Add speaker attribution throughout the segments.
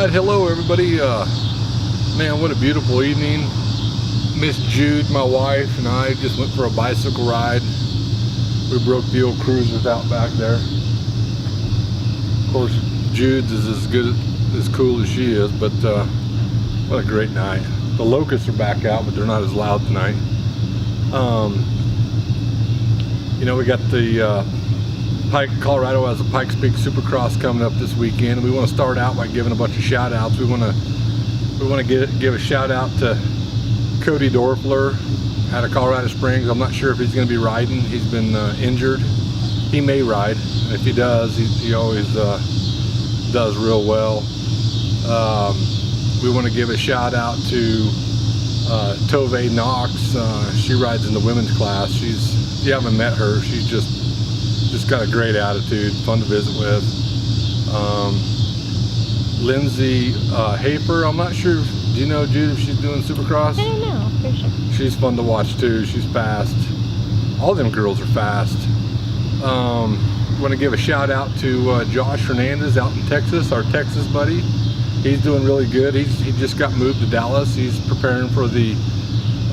Speaker 1: Alright, hello everybody. Man, what a beautiful evening. Miss Jude, my wife, and I just went for a bicycle ride. We broke the old cruisers out back there. Of course, Jude's is as cool as she is, but what a great night. The locusts are back out, but they're not as loud tonight. You know, we got the Colorado has a Pikes Peak Supercross coming up this weekend, and we want to start out by giving a bunch of shout outs. We want to give a shout out to Cody Dorfler out of Colorado Springs. I'm not sure if he's going to be riding. He's been injured. He may ride, and if he does, he always does real well. We want to give a shout out to Tove Knox. She rides in the women's class. If you haven't met her, she's just got a great attitude, fun to visit with. Lindsay Hafer, I'm not sure, do you know, Jude, if she's doing Supercross?
Speaker 2: I don't know, for sure.
Speaker 1: She's fun to watch too. She's fast. All them girls are fast. Want to give a shout out to Josh Hernandez out in Texas, our Texas buddy. He's doing really good. He just got moved to Dallas. He's preparing for the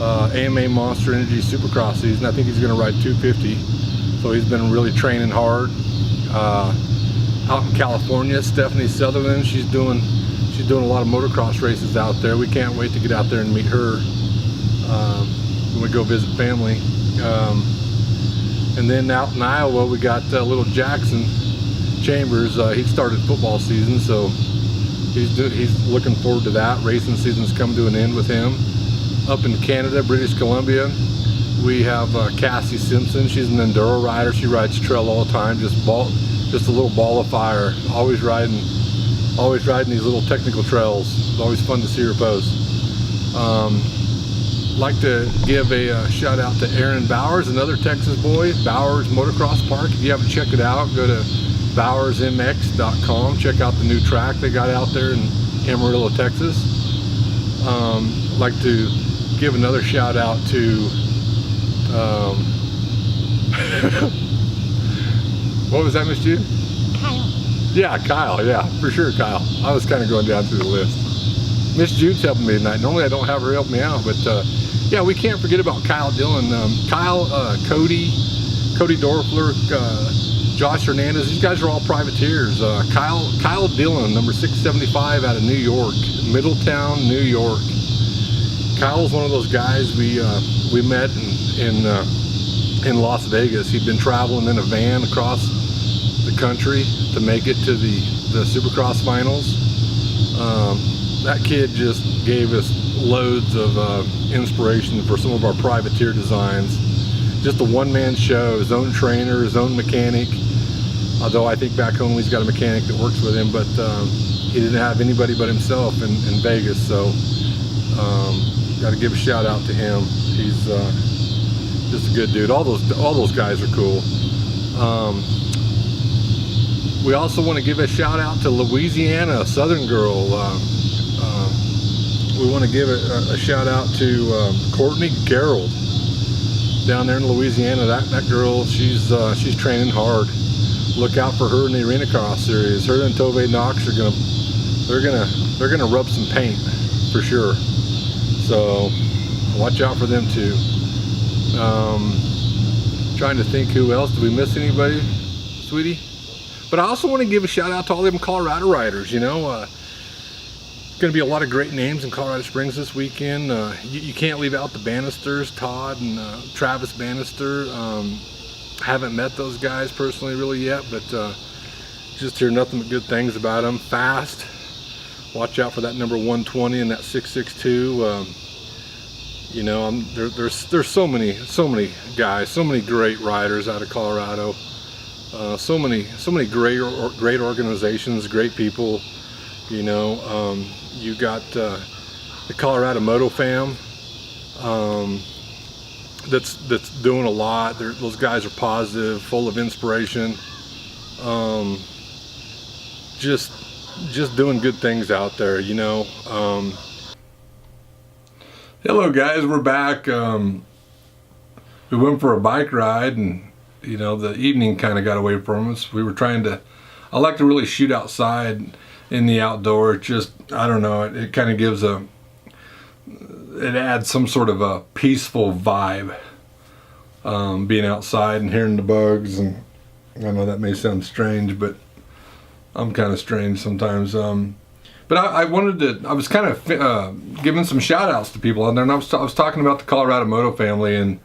Speaker 1: AMA Monster Energy Supercross season. I think he's going to ride 250. So he's been really training hard. Out in California, Stephanie Sutherland, she's doing a lot of motocross races out there. We can't wait to get out there and meet her when we go visit family. And then out in Iowa, we got little Jackson Chambers. He started football season, so he's looking forward to that. Racing season's come to an end with him. Up in Canada, British Columbia, we have Cassie Simpson. She's an enduro rider. She rides trail all the time, just a little ball of fire. Always riding these little technical trails. It's always fun to see her post. Like to give a shout out to Aaron Bowers, another Texas boy. Bowers Motocross Park. If you haven't checked it out, go to bowersmx.com. Check out the new track they got out there in Amarillo, Texas. Like to give another shout out to what was that, Miss Jude?
Speaker 2: Kyle.
Speaker 1: Yeah, Kyle. Yeah, for sure, Kyle. I was kind of going down through the list. Miss Jude's helping me tonight. Normally I don't have her help me out, but yeah, we can't forget about Kyle Dillon. Cody Dorfler, Josh Hernandez. These guys are all privateers. Kyle Dillon, number 675 out of New York, Middletown, New York. Kyle's one of those guys we met in Las Vegas. He'd been traveling in a van across the country to make it to the Supercross finals. That kid just gave us loads of inspiration for some of our privateer designs. Just a one-man show, his own trainer, his own mechanic. Although I think back home he's got a mechanic that works with him, but he didn't have anybody but himself in Vegas. So got to give a shout out to him. He's just a good dude. All those guys are cool. We also want to give a shout out to Louisiana, a Southern girl. We want to give a shout out to Courtney Gerald down there in Louisiana. That girl, she's training hard. Look out for her in the Arena Cross series. Her and Tove Knox they're gonna rub some paint for sure. So watch out for them too. Trying to think who else. Did we miss anybody, sweetie? But I also want to give a shout out to all them Colorado riders. You know, going to be a lot of great names in Colorado Springs this weekend. You can't leave out the Bannisters, Todd and Travis Bannister. Haven't met those guys personally really yet, but just hear nothing but good things about them. Fast. Watch out for that number 120 and that 662. You know, there's so many guys, so many great riders out of Colorado. So many great organizations, great people. You know, you got the Colorado Moto fam that's doing a lot. Those guys are positive, full of inspiration. Just doing good things out there, you know. Hello guys, we're back. We went for a bike ride, and you know, the evening kind of got away from us. We were trying to, I like to really shoot outside in the outdoor. It just, I don't know, it kind of gives it adds some sort of a peaceful vibe, being outside and hearing the bugs. And I know that may sound strange, but I'm kind of strange sometimes. But I was kind of giving some shout outs to people out there, and I was talking about the Colorado Moto family and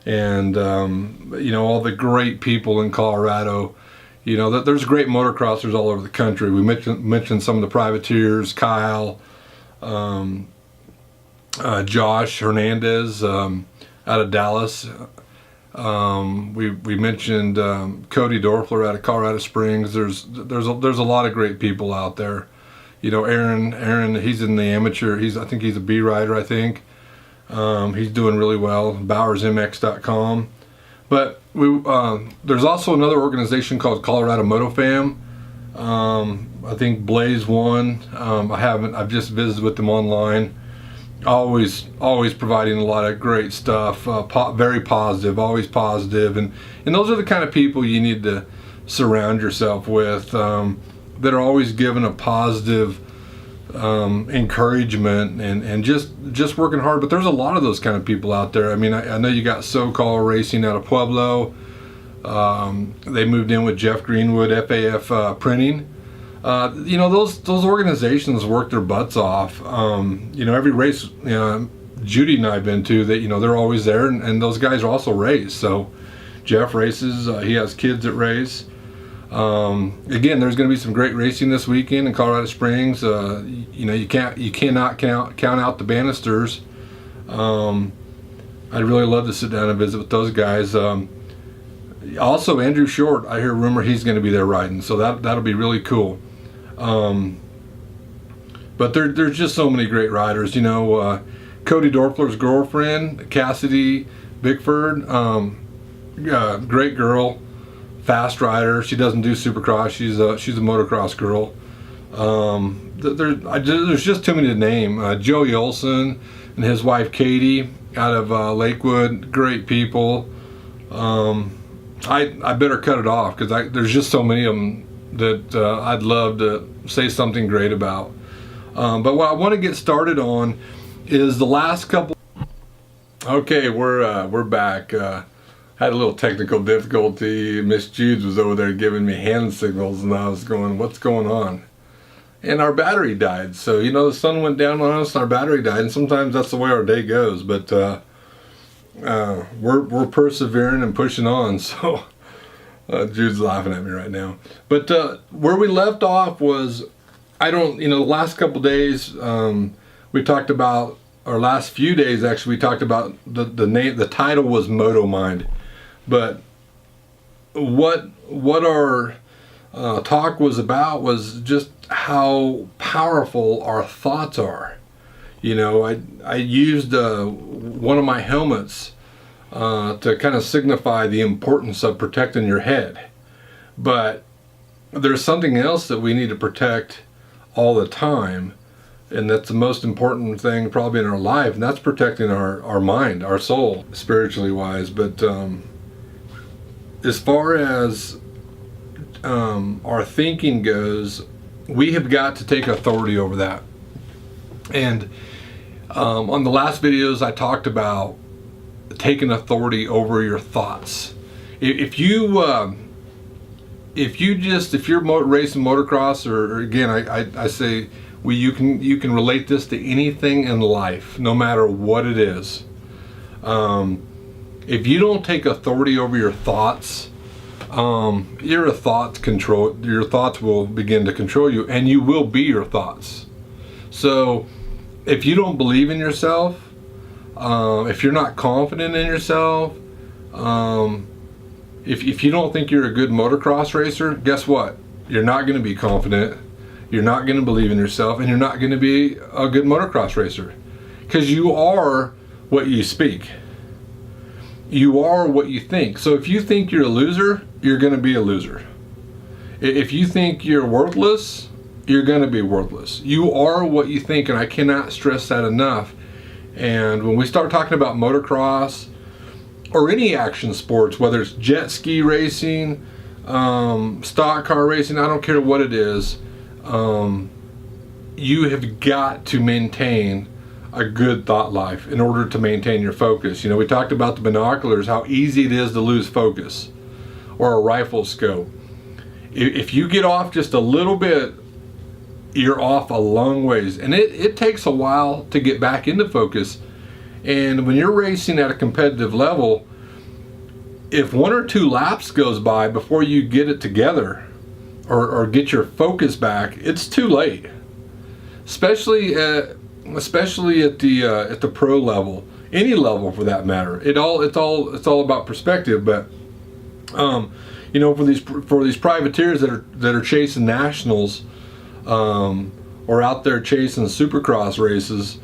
Speaker 1: you know, all the great people in Colorado. You know, that there's great motocrossers all over the country. We mentioned some of the privateers, Kyle, Josh Hernandez out of Dallas. We mentioned Cody Dorfler out of Colorado Springs. There's a lot of great people out there. You know, Aaron, he's in the amateur. I think he's a B rider. I think he's doing really well. BowersMX.com. But there's also another organization called Colorado Moto Fam. I think Blaze won. I've just visited with them online. Always providing a lot of great stuff. Very positive, always positive, and those are the kind of people you need to surround yourself with. That are always giving a positive encouragement and just working hard. But there's a lot of those kind of people out there. I mean, I know you got SoCal Racing out of Pueblo. They moved in with Jeff Greenwood, FAF Printing. You know, those organizations work their butts off. You know, every race, you know, Judy and I've been to, that, you know, they're always there, and those guys also race. So Jeff races. He has kids that race. Again, there's going to be some great racing this weekend in Colorado Springs. You know, you cannot count out the Bannisters. I'd really love to sit down and visit with those guys. Also, Andrew Short, I hear rumor he's going to be there riding, so that'll be really cool. But there's just so many great riders. You know, Cody Dorfler's girlfriend, Cassidy Bickford, great girl. Fast rider. She doesn't do Supercross. She's a motocross girl. There's just too many to name. Joey Olson and his wife Katie out of Lakewood. Great people. I better cut it off because there's just so many of them that I'd love to say something great about. But what I want to get started on is the last couple. Okay, we're back. Had a little technical difficulty. Miss Judes was over there giving me hand signals, and I was going, what's going on? And our battery died. So, you know, the sun went down on us and our battery died, and sometimes that's the way our day goes. But we're persevering and pushing on. So Jude's laughing at me right now. But where we left off was, the last couple days we talked about, or last few days actually, we talked about the name. The title was Moto Mind. But what our talk was about was just how powerful our thoughts are. You know, I used one of my helmets to kind of signify the importance of protecting your head. But there's something else that we need to protect all the time, and that's the most important thing probably in our life, and that's protecting our mind, our soul, spiritually wise. But as far as our thinking goes, we have got to take authority over that. And on the last videos I talked about taking authority over your thoughts. If you're racing motocross, or again, I say, you can relate this to anything in life, no matter what it is. If you don't take authority over your thoughts, your thoughts will begin to control you, and you will be your thoughts. So if you don't believe in yourself, if you're not confident in yourself, if you don't think you're a good motocross racer, guess what? You're not going to be confident, you're not going to believe in yourself, and you're not going to be a good motocross racer. Because you are what you speak. You are what you think. So if you think you're a loser, you're going to be a loser. If you think you're worthless, you're going to be worthless. You are what you think, and I cannot stress that enough. And when we start talking about motocross or any action sports, whether it's jet ski racing, stock car racing, I don't care what it is, you have got to maintain a good thought life in order to maintain your focus. You know, we talked about the binoculars, how easy it is to lose focus, or a rifle scope. If you get off just a little bit, you're off a long ways, and it takes a while to get back into focus. And when you're racing at a competitive level, if 1 or 2 laps goes by before you get it together or get your focus back, it's too late. Especially at the pro level, any level for that matter. It's all about perspective. But you know, for these privateers that are chasing nationals, or out there chasing supercross races,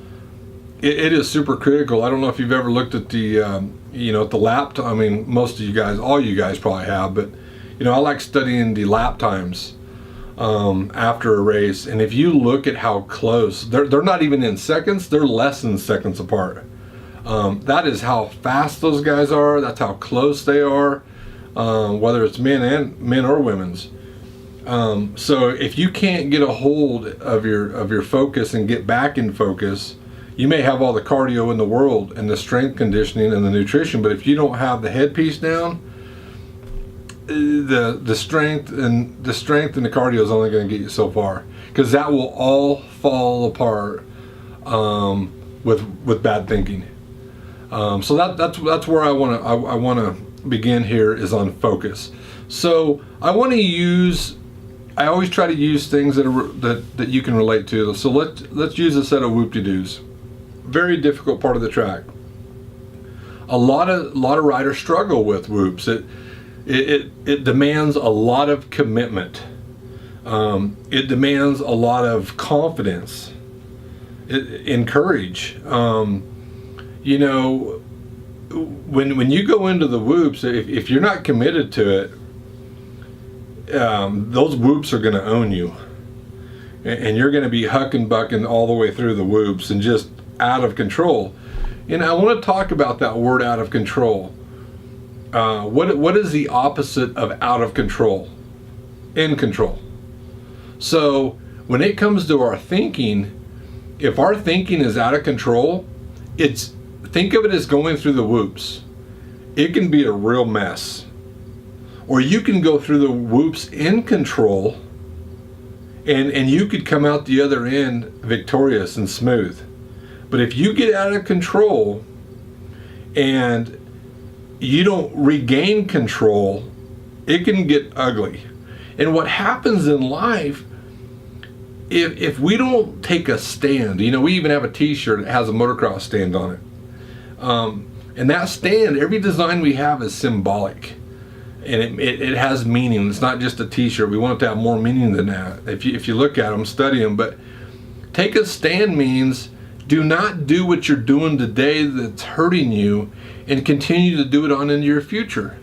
Speaker 1: it is super critical. I don't know if you've ever looked at the you know, at the lap time. I mean, most of you guys, all you guys probably have, but you know, I like studying the lap times after a race. And if you look at how close, they're not even in seconds, they're less than seconds apart. That is how fast those guys are. That's how close they are, whether it's men or women's. So if you can't get a hold of your focus and get back in focus, you may have all the cardio in the world and the strength conditioning and the nutrition, but if you don't have the headpiece down, the strength and the cardio is only going to get you so far, because that will all fall apart with bad thinking. So that's where I want to begin here, is on focus. So I always try to use things that you can relate to. So let's use a set of whoop-de-doos. Very difficult part of the track. A lot of riders struggle with whoops. It demands a lot of commitment. It demands a lot of confidence and courage. You know, when you go into the whoops, if you're not committed to it, those whoops are going to own you, and you're going to be hucking bucking all the way through the whoops and just out of control. And I want to talk about that word, out of control. What is the opposite of out of control? In control. So when it comes to our thinking, if our thinking is out of control, think of it as going through the whoops. It can be a real mess. Or you can go through the whoops in control, and you could come out the other end victorious and smooth. But if you get out of control and you don't regain control, it can get ugly. And what happens in life, if we don't take a stand, you know, we even have a t-shirt that has a motocross stand on it. And that stand, every design we have is symbolic. And it has meaning. It's not just a t-shirt. We want it to have more meaning than that. If you look at them, study them. But take a stand means do not do what you're doing today that's hurting you, and continue to do it on into your future.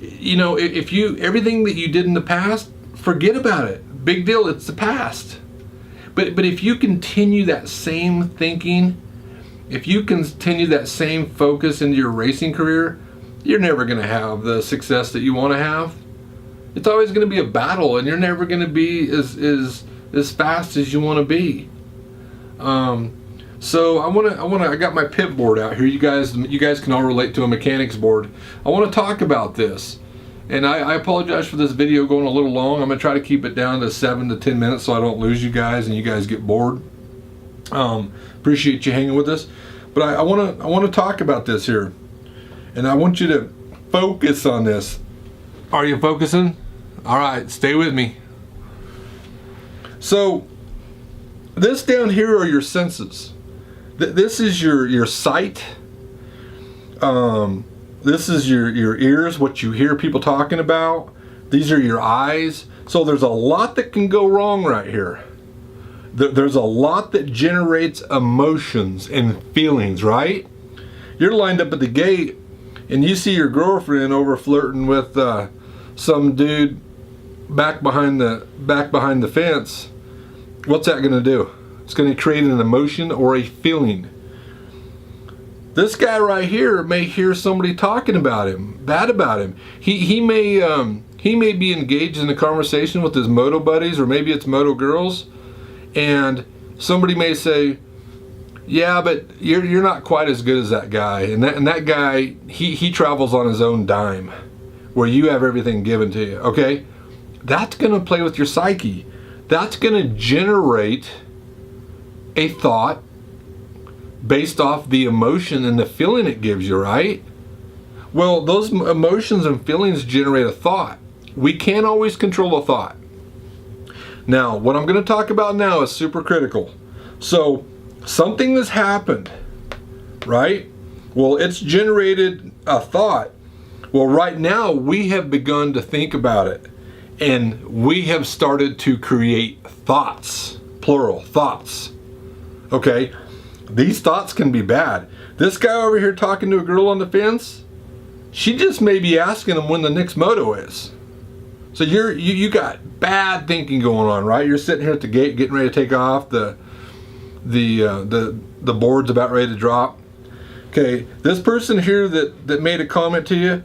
Speaker 1: You know, everything that you did in the past, forget about it. Big deal, it's the past. But if you continue that same thinking, if you continue that same focus into your racing career, you're never going to have the success that you want to have. It's always going to be a battle, and you're never going to be as fast as you want to be. So I got my pit board out here. You guys can all relate to a mechanics board. I want to talk about this, and I apologize for this video going a little long. I'm gonna try to keep it down to 7 to 10 minutes so I don't lose you guys and you guys get bored. Appreciate you hanging with us, but I want to talk about this here, and I want you to focus on this. Are you focusing? All right, stay with me. So this down here are your senses. This is your sight. This is your ears, what you hear people talking about. These are your eyes. So there's a lot that can go wrong right here. There's a lot that generates emotions and feelings, right? You're lined up at the gate and you see your girlfriend over flirting with some dude back behind the fence. What's that going to do? It's going to create an emotion or a feeling. This guy right here may hear somebody talking about him, bad about him. He may He may be engaged in a conversation with his moto buddies, or maybe it's moto girls, and somebody may say, yeah, but you're not quite as good as that guy, and that guy, he travels on his own dime, where you have everything given to you. Okay, that's going to play with your psyche. That's going to generate a thought based off the emotion and the feeling it gives you, right? Well, those emotions and feelings generate a thought. We can't always control a thought. Now, what I'm going to talk about now is super critical. So, something has happened, right? Well, it's generated a thought. Well, right now, we have begun to think about it. And we have started to create thoughts, plural, thoughts. Okay? These thoughts can be bad. This guy over here talking to a girl on the fence, she just may be asking him when the next moto is. So you got bad thinking going on, right? You're sitting here at the gate getting ready to take off. The board's about ready to drop. Okay, this person here that made a comment to you,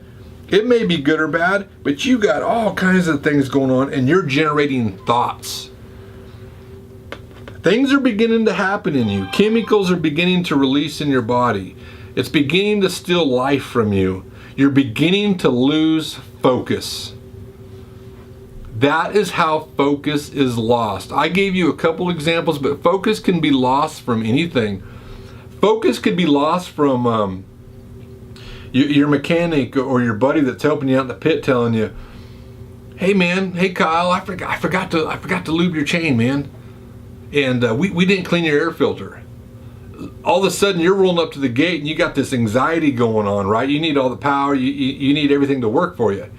Speaker 1: it may be good or bad, but you got all kinds of things going on, and you're generating thoughts. Things are beginning to happen in you. Chemicals are beginning to release in your body. It's beginning to steal life from you. You're beginning to lose focus. That is how focus is lost. I gave you a couple examples, but focus can be lost from anything. Focus could be lost from your mechanic or your buddy that's helping you out in the pit telling you, hey man, hey Kyle, I forgot to lube your chain, man. And we didn't clean your air filter. All of a sudden you're rolling up to the gate and you got this anxiety going on, right? You need all the power, you need everything to work for you.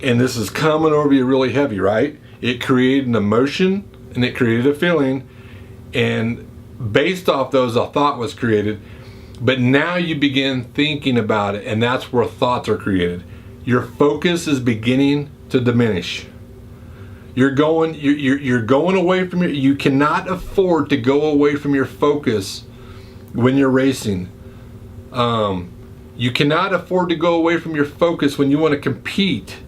Speaker 1: And this is coming over you really heavy, right? It created an emotion and it created a feeling, and based off those a thought was created. But now you begin thinking about it, and that's where thoughts are created. Your focus is beginning to diminish. You're going away from you cannot afford to go away from your focus when you're racing. You cannot afford to go away from your focus when you want to compete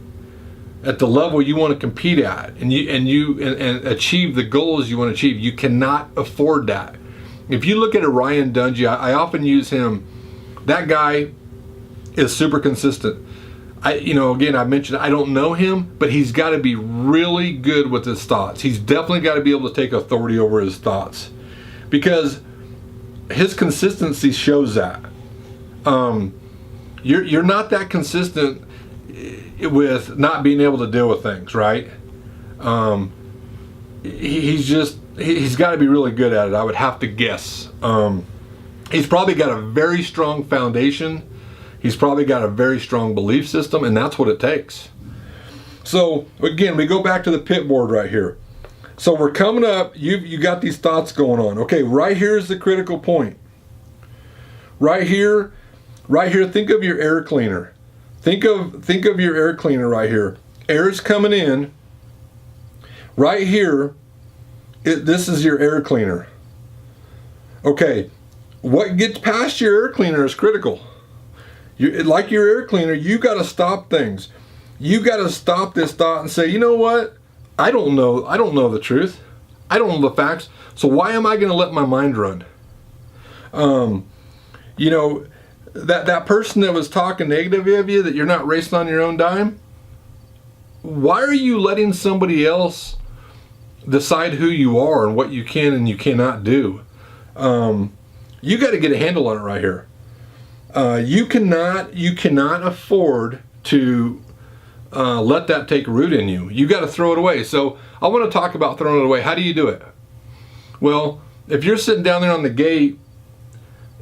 Speaker 1: at the level you want to compete at, and achieve the goals you want to achieve. You cannot afford that. If you look at a Ryan Dungey, I often use him. That guy is super consistent. Again, I mentioned I don't know him, but he's got to be really good with his thoughts. He's definitely got to be able to take authority over his thoughts, because his consistency shows that. You're not that consistent with not being able to deal with things, right? He's got to be really good at it, I would have to guess. He's probably got a very strong foundation. He's probably got a very strong belief system, and that's what it takes. So again, we go back to the pit board right here. So we're coming up, you got these thoughts going on. Okay, right here is the critical point. Right here, think of your air cleaner. Think of your air cleaner right here. Air's coming in. Right here, this is your air cleaner. Okay, what gets past your air cleaner is critical. Like your air cleaner, you got to stop things. You got to stop this thought and say, you know what? I don't know the truth. I don't know the facts. So why am I going to let my mind run? That person that was talking negatively of you, that you're not racing on your own dime, why are you letting somebody else decide who you are and what you can and you cannot do? You got to get a handle on it right here. You cannot afford to let that take root in you. You got to throw it away. So I want to talk about throwing it away. How do you do it? Well, if you're sitting down there on the gate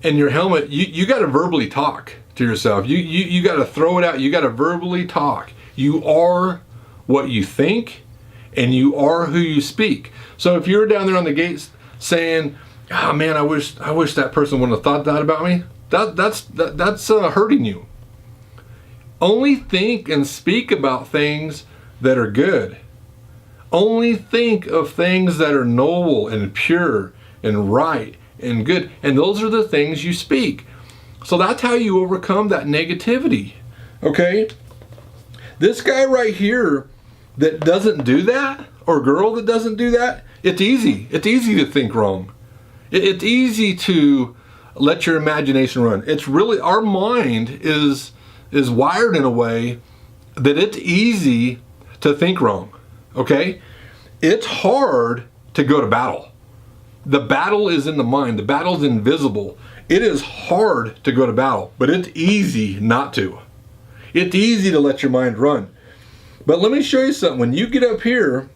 Speaker 1: and your helmet, you got to verbally talk to yourself. You got to throw it out. You got to verbally talk. You are what you think, and you are who you speak. So if you're down there on the gates saying, "Oh man, I wish that person wouldn't have thought that about me," that's hurting you. Only think and speak about things that are good. Only think of things that are noble and pure and right and good, and those are the things you speak. So that's how you overcome that negativity. Okay? This guy right here that doesn't do that, or girl that doesn't do that, it's easy. It's easy to think wrong. It's easy to let your imagination run. It's really, our mind is wired in a way that it's easy to think wrong, okay? It's hard to go to battle. The battle is in the mind. The battle's invisible. It is hard to go to battle, but it's easy not to. It's easy to let your mind run. But let me show you something. When you get up here,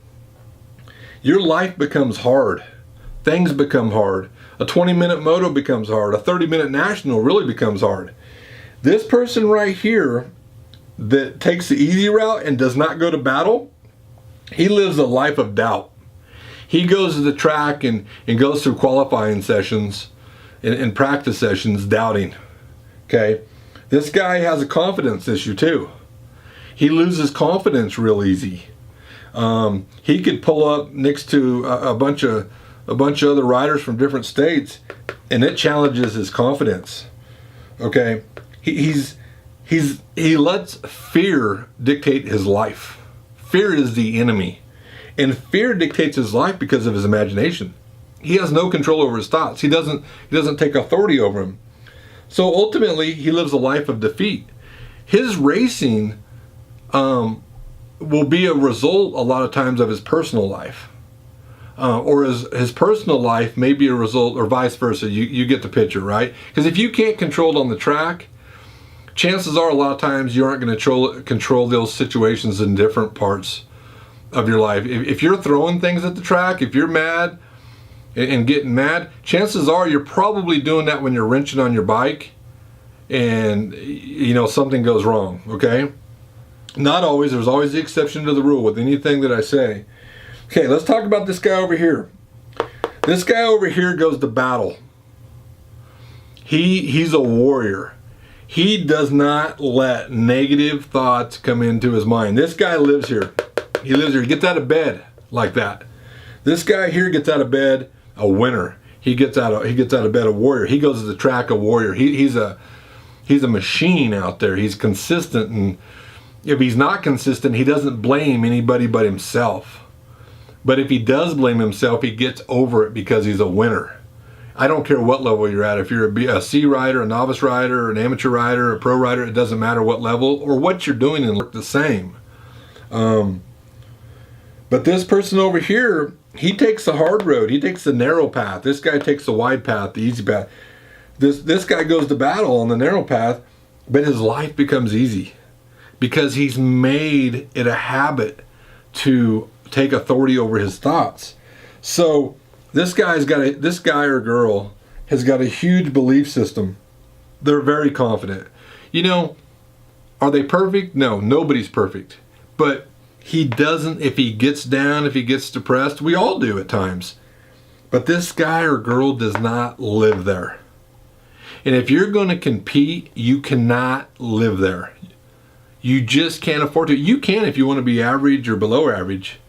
Speaker 1: your life becomes hard. Things become hard. A 20-minute moto becomes hard. A 30-minute national really becomes hard. This person right here that takes the easy route and does not go to battle, he lives a life of doubt. He goes to the track and goes through qualifying sessions and practice sessions doubting. Okay? This guy has a confidence issue too. He loses confidence real easy. He could pull up next to a bunch of other riders from different states, and it challenges his confidence. Okay? He lets fear dictate his life. Fear is the enemy. And fear dictates his life because of his imagination. He has no control over his thoughts. He doesn't take authority over them. So ultimately, he lives a life of defeat. His racing will be a result a lot of times of his personal life. Or his personal life may be a result, or vice versa. You get the picture, right? Because if you can't control it on the track, chances are a lot of times you aren't going to control those situations in different parts of your life. If you're throwing things at the track, if you're mad and getting mad, chances are you're probably doing that when you're wrenching on your bike and something goes wrong, okay? Not always. There's always the exception to the rule with anything that I say. Okay, let's talk about this guy over here. This guy over here goes to battle. He's a warrior. He does not let negative thoughts come into his mind. This guy lives here. He lives here. He gets out of bed like that. This guy here gets out of bed a winner. He gets out of bed a warrior. He goes to the track a warrior. He's a machine out there. He's consistent, and if he's not consistent, he doesn't blame anybody but himself. But if he does blame himself, he gets over it because he's a winner. I don't care what level you're at. If you're a C rider, a novice rider, an amateur rider, a pro rider, it doesn't matter what level or what you're doing, and look the same. But this person over here, he takes the hard road. He takes the narrow path. This guy takes the wide path, the easy path. This guy goes to battle on the narrow path, but his life becomes easy because he's made it a habit to take authority over his thoughts. So this guy or girl has got a huge belief system. They're very confident. Are they perfect? No, nobody's perfect. But he doesn't, if he gets down, if he gets depressed, we all do at times. But this guy or girl does not live there. And if you're going to compete, you cannot live there. You just can't afford to. You can if you want to be average or below average.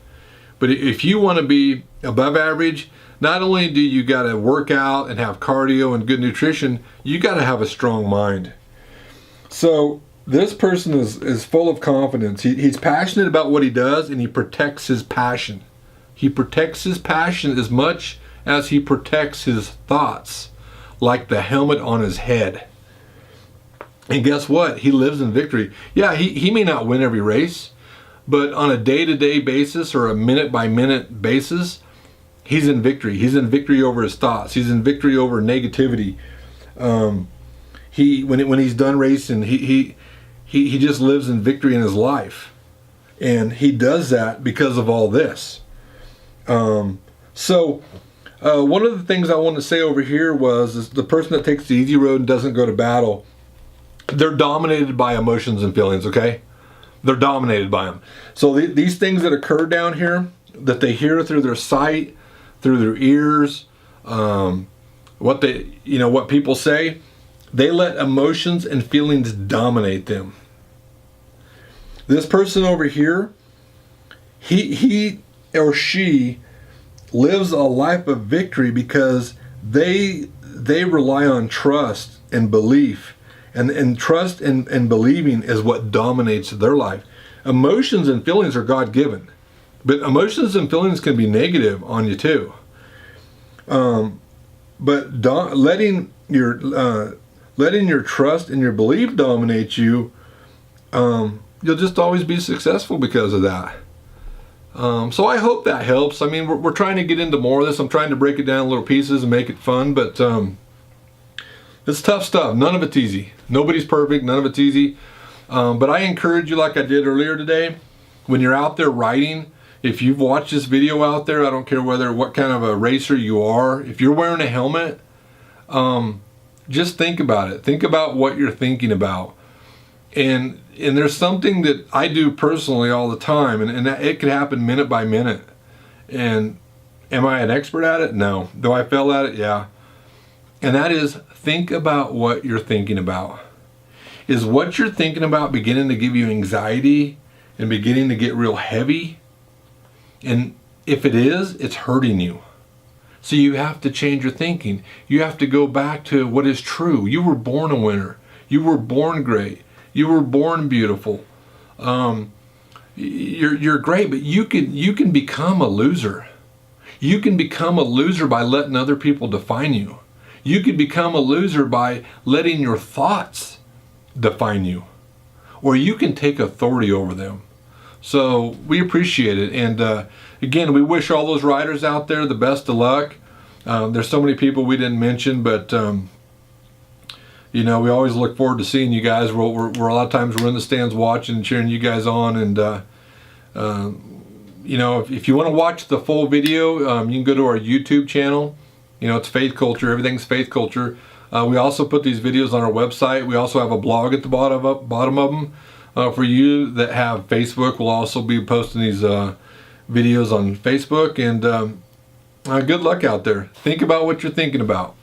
Speaker 1: But if you want to be above average, not only do you got to work out and have cardio and good nutrition, you got to have a strong mind. So this person is full of confidence. He's passionate about what he does, and he protects his passion. He protects his passion as much as he protects his thoughts, like the helmet on his head. And guess what? He lives in victory. Yeah, he may not win every race, but on a day-to-day basis or a minute-by-minute basis, he's in victory. He's in victory over his thoughts. He's in victory over negativity. When he's done racing, he just lives in victory in his life. And he does that because of all this. One of the things I want to say over here is the person that takes the easy road and doesn't go to battle, they're dominated by emotions and feelings, okay? They're dominated by them. So these things that occur down here, that they hear through their sight, through their ears, what people say, they let emotions and feelings dominate them. This person over here, he or she lives a life of victory because they rely on trust and belief. And trust and believing is what dominates their life. Emotions and feelings are God-given, but emotions and feelings can be negative on you too. But letting your trust and your belief dominate you, you'll just always be successful because of that. So I hope that helps. I mean, we're trying to get into more of this. I'm trying to break it down in little pieces and make it fun, but it's tough stuff. None of it's easy. Nobody's perfect. None of it's easy. But I encourage you, like I did earlier today, when you're out there riding, if you've watched this video out there, I don't care what kind of a racer you are, if you're wearing a helmet, just think about it. Think about what you're thinking about. And there's something that I do personally all the time, and it could happen minute by minute. And am I an expert at it? No. Do I fail at it? Yeah. And that is, think about what you're thinking about. Is what you're thinking about beginning to give you anxiety and beginning to get real heavy? And if it is, it's hurting you. So you have to change your thinking. You have to go back to what is true. You were born a winner. You were born great. You were born beautiful. You're great, but you can become a loser. You can become a loser by letting other people define you. You could become a loser by letting your thoughts define you. Or you can take authority over them. So we appreciate it. And again, we wish all those riders out there the best of luck. There's so many people we didn't mention, but you know, we always look forward to seeing you guys. We're a lot of times we're in the stands watching and cheering you guys on. And you know, if you want to watch the full video, you can go to our YouTube channel. You know, it's Faith Culture. Everything's Faith Culture. We also put these videos on our website. We also have a blog at the bottom of them. For you that have Facebook, we'll also be posting these videos on Facebook. And good luck out there. Think about what you're thinking about.